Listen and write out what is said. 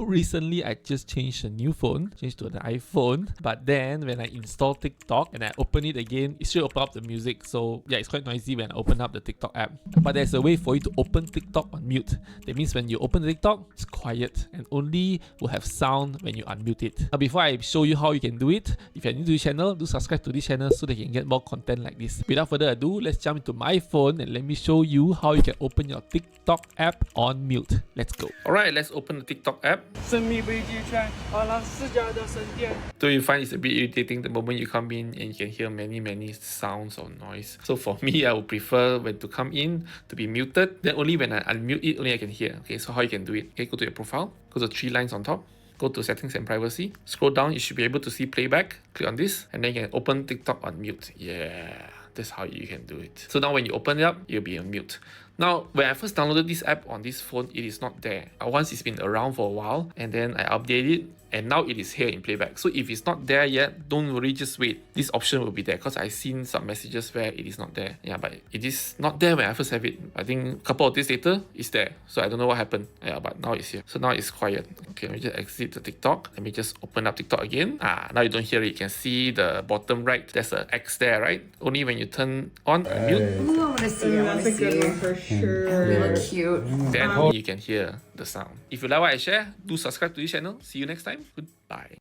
recently I just changed a new phone, changed to an iPhone, but then when I install TikTok and I open it again, it should open up the music. So yeah, it's quite noisy when I open up the TikTok app. But there's a way for you to open TikTok on mute. That means when you open the TikTok, it's quiet and only will have sound when you unmute it. Now before I show you how you can do it, if you're new to this channel, do subscribe to this channel so that you can get more content like this. Without further ado, let's jump into my phone and let me show you how you can open your TikTok app on mute. Let's go. Alright, let's open the TikTok app. So you find it's a bit irritating the moment you come in and you can hear many sounds or noise. So for me, I would prefer when to come in to be muted. Then only when I unmute it, only I can hear. Okay, so how you can do it? Okay, go to your profile, go to 3 lines on top. Go to settings and privacy. Scroll down, you should be able to see playback. Click on this and then you can open TikTok on mute. Yeah, that's how you can do it. So now when you open it up, you'll be on mute. Now, when I first downloaded this app on this phone, it is not there. Once it's been around for a while and then I update it and now it is here in playback. So if it's not there yet, don't worry, just wait. This option will be there because I've seen some messages where it is not there. Yeah, but it is not there when I first have it. I think a couple of days later, it's there. So I don't know what happened. Yeah, but now it's here. So now it's quiet. Okay, let me just exit the TikTok. Let me just open up TikTok again. Now you don't hear it. You can see the bottom right. There's an X there, right? Only when you turn on and mute. Ooh, I want to see. That's a good one for sure. We look cute. Then only you can hear the sound. If you like what I share, do subscribe to this channel. See you next time. Goodbye.